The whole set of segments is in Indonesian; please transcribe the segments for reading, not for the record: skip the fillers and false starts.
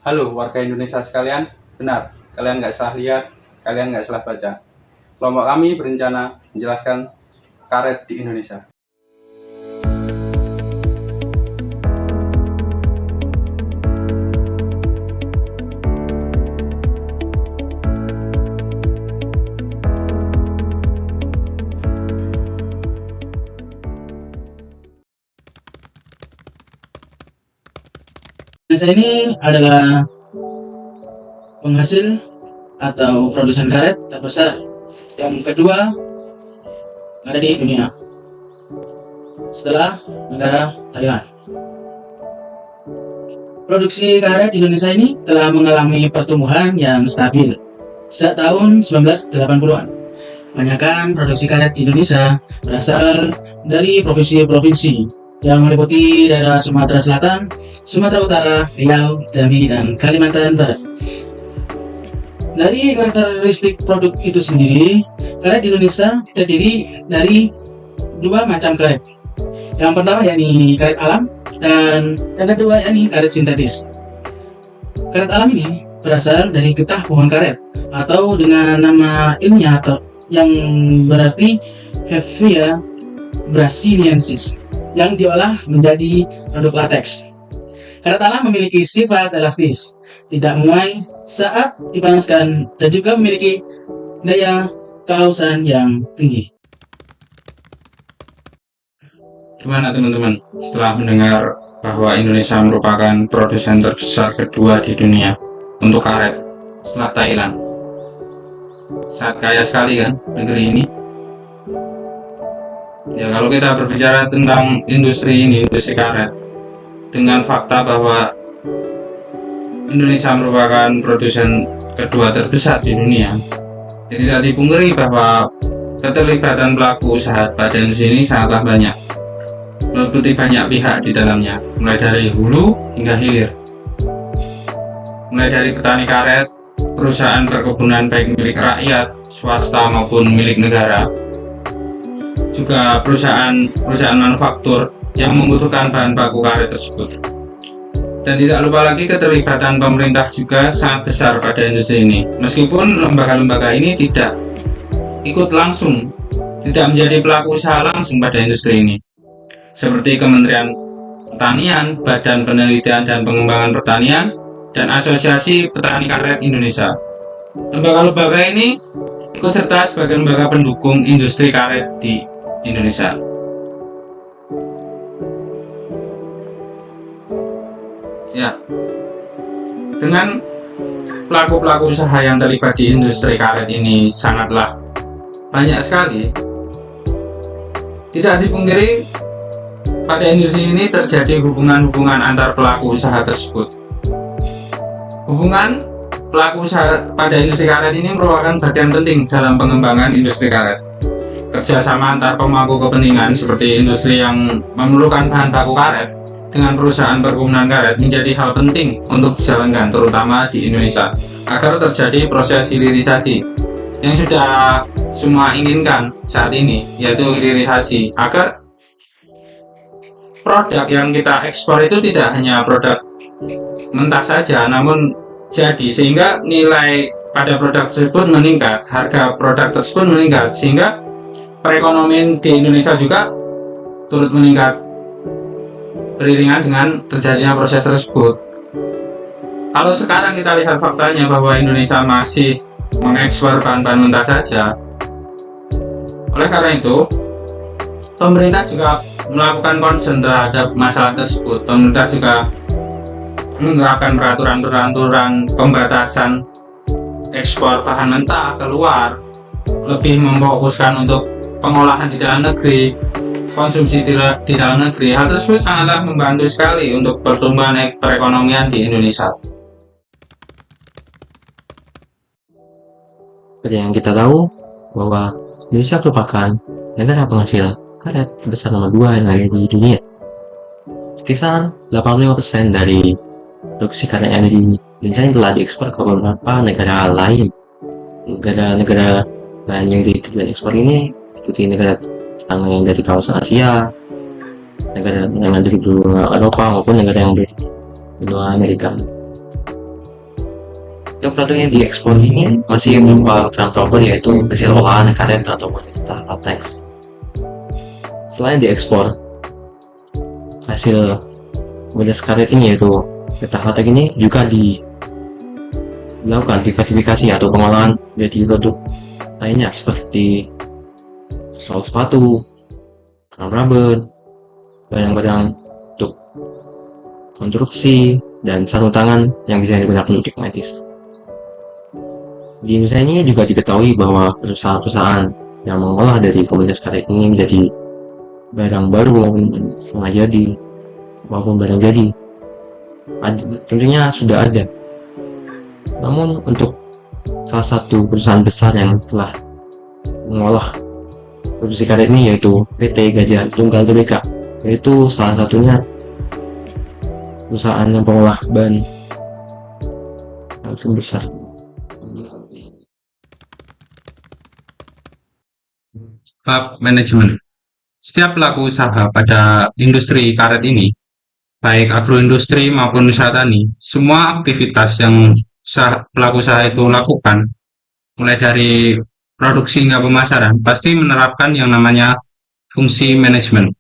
Halo warga Indonesia sekalian, benar, kalian nggak salah lihat, kalian nggak salah baca. Kelompok kami berencana menjelaskan karet di Indonesia. Indonesia ini adalah penghasil atau produsen karet terbesar yang kedua ada di dunia setelah negara Thailand. Produksi karet di Indonesia ini telah mengalami pertumbuhan yang stabil sejak tahun 1980-an. Kebanyakan produksi karet di Indonesia berasal dari provinsi-provinsi yang meliputi daerah Sumatera Selatan, Sumatera Utara, Riau, Jambi, dan Kalimantan Barat. Dari karakteristik produk itu sendiri, karet di Indonesia terdiri dari dua macam karet. Yang pertama yakni karet alam dan yang kedua yakni karet sintetis. Karet alam ini berasal dari getah pohon karet atau dengan nama ilmiah atau yang berarti Hevea brasiliensis yang diolah menjadi produk lateks. Karet alam memiliki sifat elastis, tidak menguai saat dipanaskan dan juga memiliki daya kehausan yang tinggi. Gimana teman-teman, setelah mendengar bahwa Indonesia merupakan produsen terbesar kedua di dunia untuk karet setelah Thailand? Sangat kaya sekali kan negeri ini. Ya, kalau kita berbicara tentang industri ini, industri karet, dengan fakta bahwa Indonesia merupakan produsen kedua terbesar di dunia, jadi tidak dipungkiri bahwa keterlibatan pelaku usaha pada industri ini sangatlah banyak, meliputi banyak pihak di dalamnya, mulai dari hulu hingga hilir, mulai dari petani karet, perusahaan perkebunan baik milik rakyat, swasta maupun milik negara, juga perusahaan manufaktur yang membutuhkan bahan baku karet tersebut. Dan tidak lupa lagi keterlibatan pemerintah juga sangat besar pada industri ini, meskipun lembaga-lembaga ini tidak ikut langsung, tidak menjadi pelaku usaha langsung pada industri ini, seperti Kementerian Pertanian, Badan Penelitian dan Pengembangan Pertanian, dan Asosiasi Petani Karet Indonesia. Lembaga-lembaga ini ikut serta sebagai lembaga pendukung industri karet di Indonesia. Ya, dengan pelaku-pelaku usaha yang terlibat di industri karet ini sangatlah banyak sekali. Tidak dipungkiri pada industri ini terjadi hubungan-hubungan antar pelaku usaha tersebut. Hubungan pelaku usaha pada industri karet ini merupakan bagian penting dalam pengembangan industri karet. Kerjasama antar pemangku kepentingan seperti industri yang memerlukan bahan baku karet dengan perusahaan perkebunan karet menjadi hal penting untuk dijalankan, terutama di Indonesia, agar terjadi proses hilirisasi yang sudah semua inginkan saat ini, yaitu hilirisasi, agar produk yang kita ekspor itu tidak hanya produk mentah saja, namun jadi, sehingga nilai pada produk tersebut meningkat, harga produk tersebut meningkat, sehingga perekonomian di Indonesia juga turut meningkat beriringan dengan terjadinya proses tersebut. Kalau sekarang kita lihat faktanya bahwa Indonesia masih mengekspor bahan-bahan mentah saja, oleh karena itu pemerintah juga melakukan concern terhadap masalah tersebut. Pemerintah juga menerapkan peraturan-peraturan pembatasan ekspor bahan mentah keluar, lebih memfokuskan untuk pengolahan di dalam negeri, konsumsi di dalam negeri. Hal tersebut sangatlah membantu sekali untuk pertumbuhan perekonomian di Indonesia. Seperti yang kita tahu bahwa Indonesia merupakan negara penghasil karet terbesar nomor 2 yang ada di dunia. Kisah 85% dari produksi karet yang ada di Indonesia yang telah diekspor ke beberapa negara lain. Negara-negara lain yang ditujuan ekspor ini seperti negara tetangga yang dari kawasan Asia, negara yang ada di benua Eropa maupun negara yang ada di benua Amerika. Untuk produk yang diekspor ini masih berupa ground proper, yaitu hasil olahan karet ataupun tahap latex. Selain diekspor, hasil beras karet ini yaitu tahap latex ini juga dilakukan diverifikasi atau pengolahan menjadi produk lainnya seperti sol sepatu, kram rubber, barang-barang untuk konstruksi, dan sarung tangan yang bisa digunakan untuk medis. Di Indonesia ini juga diketahui bahwa perusahaan-perusahaan yang mengolah dari komoditas karet ini menjadi barang baru maupun setengah jadi maupun barang jadi. Tentunya sudah ada. Namun untuk salah satu perusahaan besar yang telah mengolah produksi karet ini yaitu PT Gajah Tunggal Tbk, yaitu salah satunya perusahaan yang pengolah bahan yang besar. Bab manajemen. Setiap pelaku usaha pada industri karet ini, baik agroindustri maupun usaha tani, semua aktivitas yang pelaku usaha itu lakukan, mulai dari produksi hingga pemasaran, pasti menerapkan yang namanya fungsi manajemen.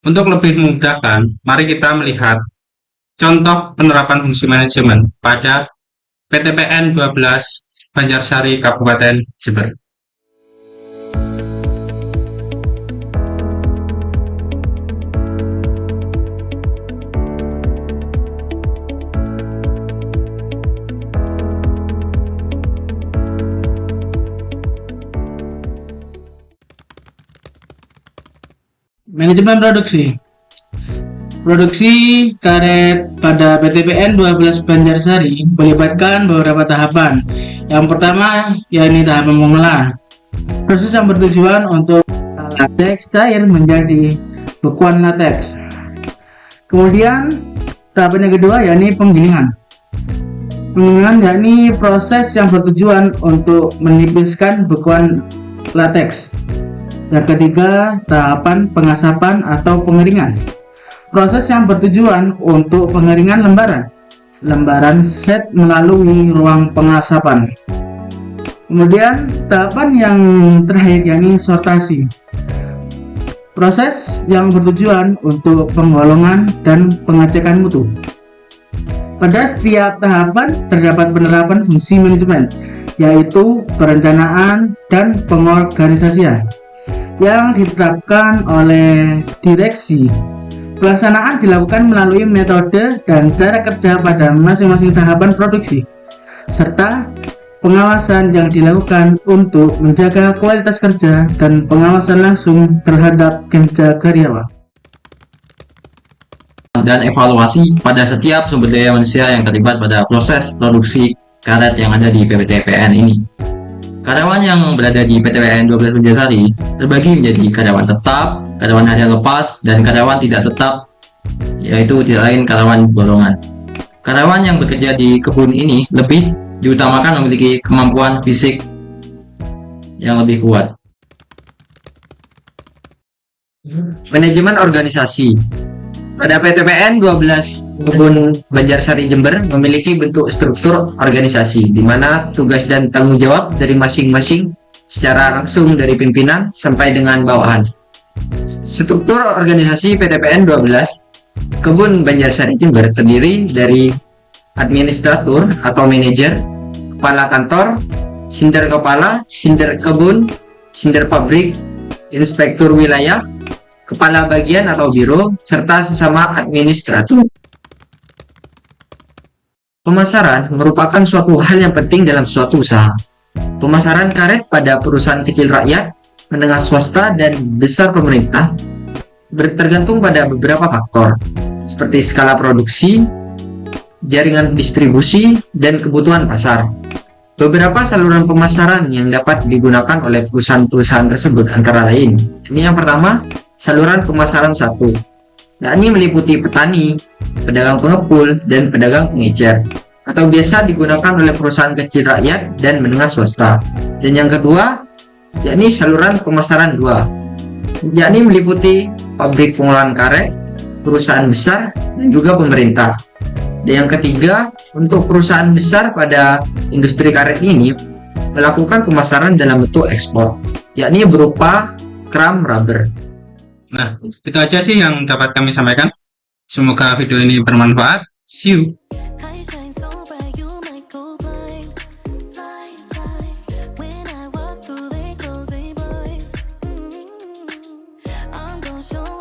Untuk lebih memudahkan, mari kita melihat contoh penerapan fungsi manajemen pada PTPN 12 Banjarsari Kabupaten Jember. Manajemen produksi. Produksi karet pada PTPN 12 Banjarsari melibatkan beberapa tahapan. Yang pertama, yakni tahapan pengolahan. Proses yang bertujuan untuk lateks cair menjadi bekuan lateks. Kemudian, tahapan yang kedua yakni penggilingan. Penggilingan yakni proses yang bertujuan untuk menipiskan bekuan lateks. Yang ketiga, tahapan pengasapan atau pengeringan. Proses yang bertujuan untuk pengeringan lembaran set melalui ruang pengasapan. Kemudian, tahapan yang terakhir yakni sortasi. Proses yang bertujuan untuk penggolongan dan pengecekan mutu. Pada setiap tahapan terdapat penerapan fungsi manajemen, yaitu perencanaan dan pengorganisasian yang ditetapkan oleh direksi. Pelaksanaan dilakukan melalui metode dan cara kerja pada masing-masing tahapan produksi, serta pengawasan yang dilakukan untuk menjaga kualitas kerja dan pengawasan langsung terhadap kinerja karyawan. Dan evaluasi pada setiap sumber daya manusia yang terlibat pada proses produksi karet yang ada di PTPN ini. Karyawan yang berada di PTPN 12 Banjarsari terbagi menjadi karyawan tetap, karyawan harian lepas, dan karyawan tidak tetap, yaitu tidak lain karyawan golongan. Karyawan yang bekerja di kebun ini lebih diutamakan memiliki kemampuan fisik yang lebih kuat. Manajemen organisasi. Pada PTPN 12 Kebun Banjarsari Jember memiliki bentuk struktur organisasi di mana tugas dan tanggung jawab dari masing-masing secara langsung dari pimpinan sampai dengan bawahan. Struktur organisasi PTPN 12 Kebun Banjarsari Jember terdiri dari administratur atau manajer, kepala kantor, sinder kepala, sinder kebun, sinder pabrik, inspektur wilayah, kepala bagian atau biro, serta sesama administrator. Pemasaran merupakan suatu hal yang penting dalam suatu usaha. Pemasaran karet pada perusahaan kecil rakyat, menengah swasta, dan besar pemerintah tergantung pada beberapa faktor, seperti skala produksi, jaringan distribusi, dan kebutuhan pasar. Beberapa saluran pemasaran yang dapat digunakan oleh perusahaan-perusahaan tersebut antara lain. Ini yang pertama, saluran pemasaran 1, yakni meliputi petani, pedagang pengepul, dan pedagang pengecer, atau biasa digunakan oleh perusahaan kecil rakyat dan menengah swasta. Dan yang kedua, yakni saluran pemasaran 2, yakni meliputi pabrik pengolahan karet, perusahaan besar, dan juga pemerintah. Dan yang ketiga, untuk perusahaan besar pada industri karet ini melakukan pemasaran dalam bentuk ekspor, yakni berupa kram rubber. Nah, itu aja sih yang dapat kami sampaikan. Semoga video ini bermanfaat. See you. I shine so bright, you might go blind, blind, blind. When I walk through, they close their blinds. I'm gonna show